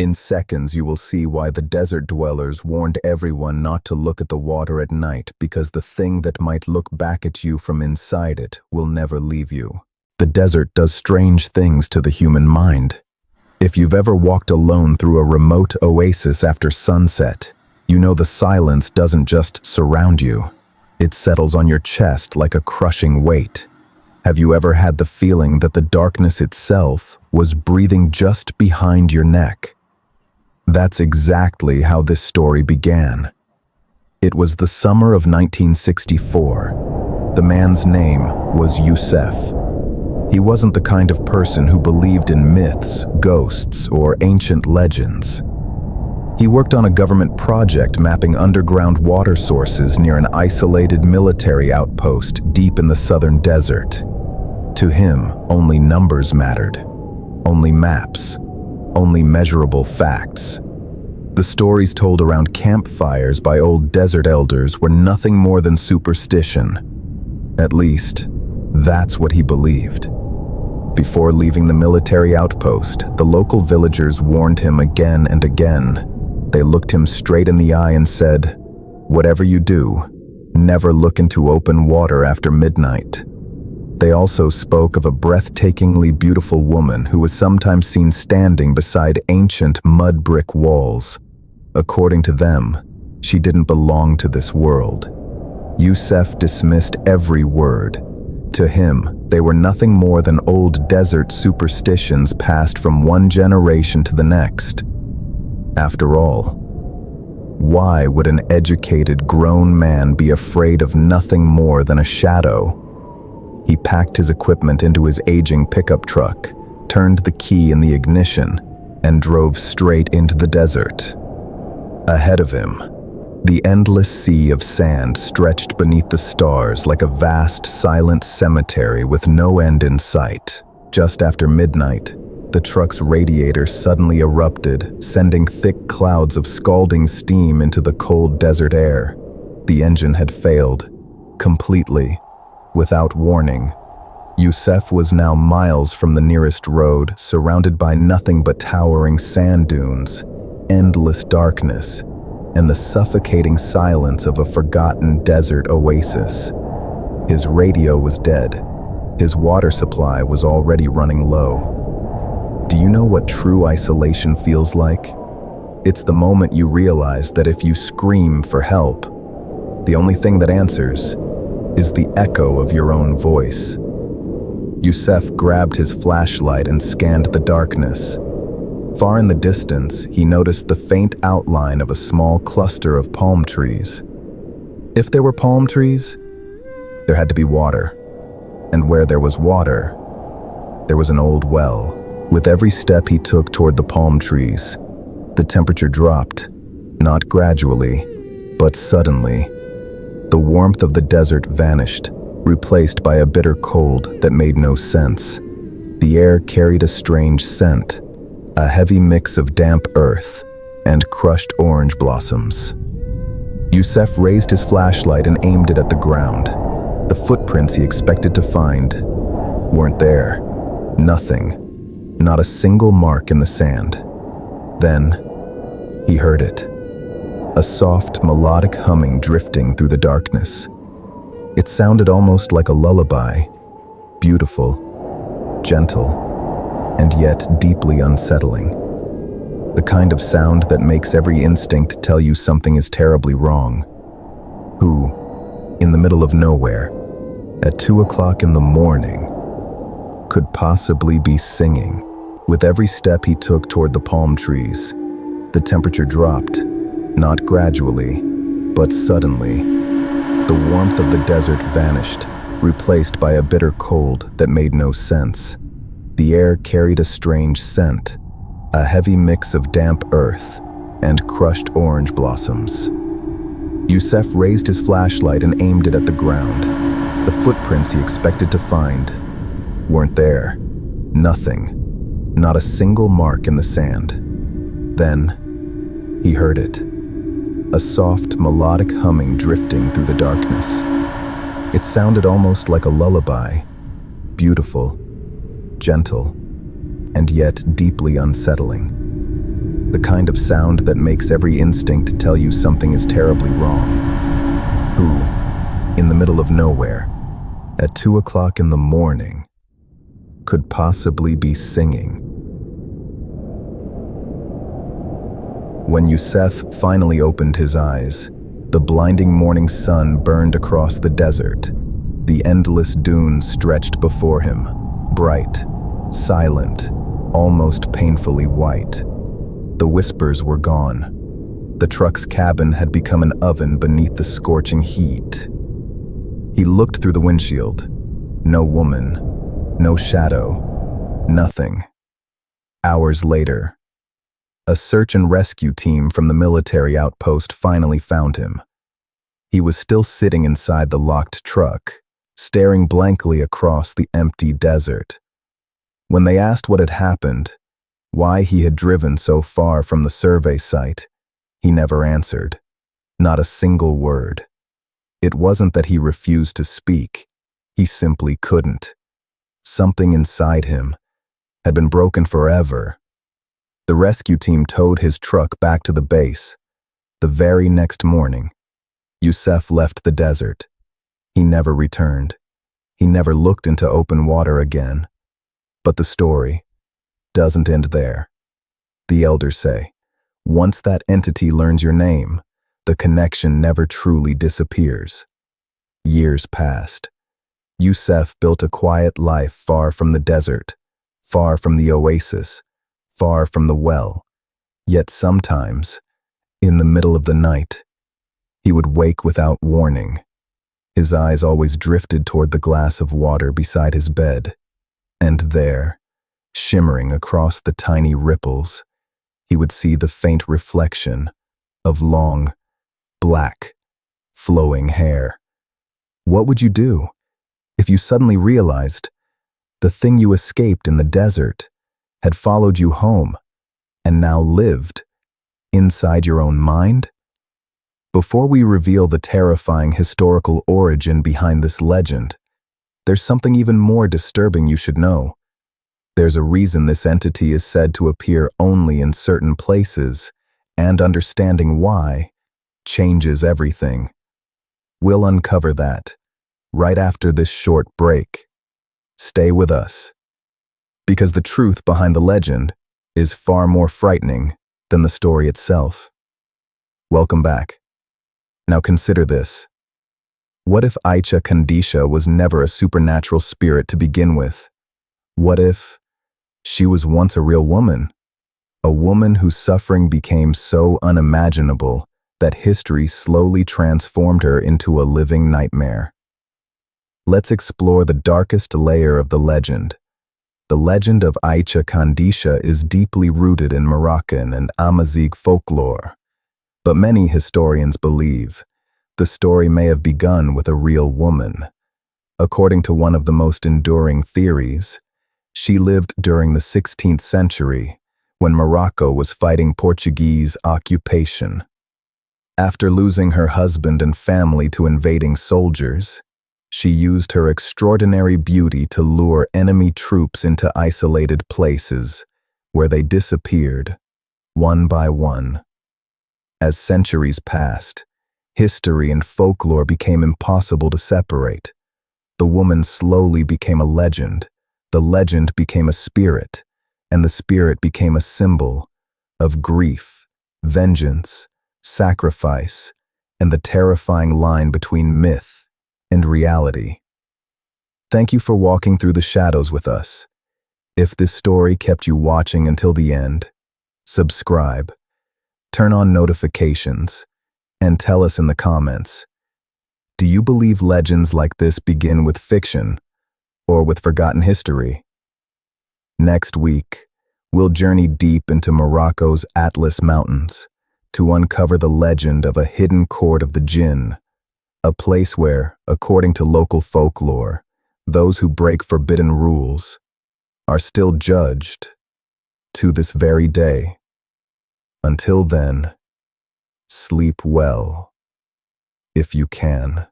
In seconds, you will see why the desert dwellers warned everyone not to look at the water at night, because the thing that might look back at you from inside it will never leave you. The desert does strange things to the human mind. If you've ever walked alone through a remote oasis after sunset, you know the silence doesn't just surround you. It settles on your chest like a crushing weight. Have you ever had the feeling that the darkness itself was breathing just behind your neck? That's exactly how this story began. It was the summer of 1964. The man's name was Youssef. He wasn't the kind of person who believed in myths, ghosts, or ancient legends. He worked on a government project mapping underground water sources near an isolated military outpost deep in the southern desert. To him, only numbers mattered. Only maps. Only measurable facts. The stories told around campfires by old desert elders were nothing more than superstition. At least, that's what he believed. Before leaving the military outpost, the local villagers warned him again and again. They looked him straight in the eye and said, "Whatever you do, never look into open water after midnight." They also spoke of a breathtakingly beautiful woman who was sometimes seen standing beside ancient mud brick walls. According to them, she didn't belong to this world. Youssef dismissed every word. To him, they were nothing more than old desert superstitions passed from one generation to the next. After all, why would an educated grown man be afraid of nothing more than a shadow? He packed his equipment into his aging pickup truck, turned the key in the ignition, and drove straight into the desert. Ahead of him, the endless sea of sand stretched beneath the stars like a vast, silent cemetery with no end in sight. Just after midnight, the truck's radiator suddenly erupted, sending thick clouds of scalding steam into the cold desert air. The engine had failed, completely. Without warning, Youssef was now miles from the nearest road, surrounded by nothing but towering sand dunes, endless darkness, and the suffocating silence of a forgotten desert oasis. His radio was dead. His water supply was already running low. Do you know what true isolation feels like? It's the moment you realize that if you scream for help, the only thing that answers is the echo of your own voice. Youssef grabbed his flashlight and scanned the darkness. Far in the distance, he noticed the faint outline of a small cluster of palm trees. If there were palm trees, there had to be water. And where there was water, there was an old well. With every step he took toward the palm trees, the temperature dropped, not gradually, but suddenly. The warmth of the desert vanished, replaced by a bitter cold that made no sense. The air carried a strange scent, a heavy mix of damp earth and crushed orange blossoms. Youssef raised his flashlight and aimed it at the ground. The footprints he expected to find weren't there. Nothing. Not a single mark in the sand. Then, he heard it. A soft, melodic humming drifting through the darkness. It sounded almost like a lullaby, beautiful, gentle, and yet deeply unsettling. The kind of sound that makes every instinct tell you something is terribly wrong. Who, in the middle of nowhere, at 2 o'clock in the morning, could possibly be singing? With every step he took toward the palm trees, the temperature dropped. Not gradually, but suddenly. The warmth of the desert vanished, replaced by a bitter cold that made no sense. The air carried a strange scent, a heavy mix of damp earth and crushed orange blossoms. Youssef raised his flashlight and aimed it at the ground. The footprints he expected to find weren't there. Nothing. Not a single mark in the sand. Then, he heard it. A soft, melodic humming drifting through the darkness. It sounded almost like a lullaby, beautiful, gentle, and yet deeply unsettling. The kind of sound that makes every instinct tell you something is terribly wrong. Who, in the middle of nowhere, at 2 o'clock in the morning, could possibly be singing? When Youssef finally opened his eyes, the blinding morning sun burned across the desert. The endless dunes stretched before him, bright, silent, almost painfully white. The whispers were gone. The truck's cabin had become an oven beneath the scorching heat. He looked through the windshield. No woman, no shadow, nothing. Hours later, a search and rescue team from the military outpost finally found him. He was still sitting inside the locked truck, staring blankly across the empty desert. When they asked what had happened, why he had driven so far from the survey site, he never answered. Not a single word. It wasn't that he refused to speak. He simply couldn't. Something inside him had been broken forever. The rescue team towed his truck back to the base. The very next morning, Youssef left the desert. He never returned. He never looked into open water again. But the story doesn't end there. The elders say, once that entity learns your name, the connection never truly disappears. Years passed. Youssef built a quiet life far from the desert, far from the oasis, far from the well. Yet sometimes, in the middle of the night, he would wake without warning. His eyes always drifted toward the glass of water beside his bed. And there, shimmering across the tiny ripples, he would see the faint reflection of long, black, flowing hair. What would you do if you suddenly realized the thing you escaped in the desert had followed you home and now lived inside your own mind? Before we reveal the terrifying historical origin behind this legend, there's something even more disturbing you should know. There's a reason this entity is said to appear only in certain places, and understanding why changes everything. We'll uncover that right after this short break. Stay with us, because the truth behind the legend is far more frightening than the story itself. Welcome back. Now consider this. What if Aisha Kandisha was never a supernatural spirit to begin with? What if she was once a real woman? A woman whose suffering became so unimaginable that history slowly transformed her into a living nightmare. Let's explore the darkest layer of the legend. The legend of Aisha Kandisha is deeply rooted in Moroccan and Amazigh folklore. But many historians believe the story may have begun with a real woman. According to one of the most enduring theories, she lived during the 16th century when Morocco was fighting Portuguese occupation. After losing her husband and family to invading soldiers, she used her extraordinary beauty to lure enemy troops into isolated places where they disappeared, one by one. As centuries passed, history and folklore became impossible to separate. The woman slowly became a legend, the legend became a spirit, and the spirit became a symbol of grief, vengeance, sacrifice, and the terrifying line between myth and reality. Thank you for walking through the shadows with us. If this story kept you watching until the end, subscribe, turn on notifications, and tell us in the comments, do you believe legends like this begin with fiction or with forgotten history? Next week, we'll journey deep into Morocco's Atlas Mountains to uncover the legend of a hidden court of the jinn, a place where, according to local folklore, those who break forbidden rules are still judged to this very day. Until then, sleep well, if you can.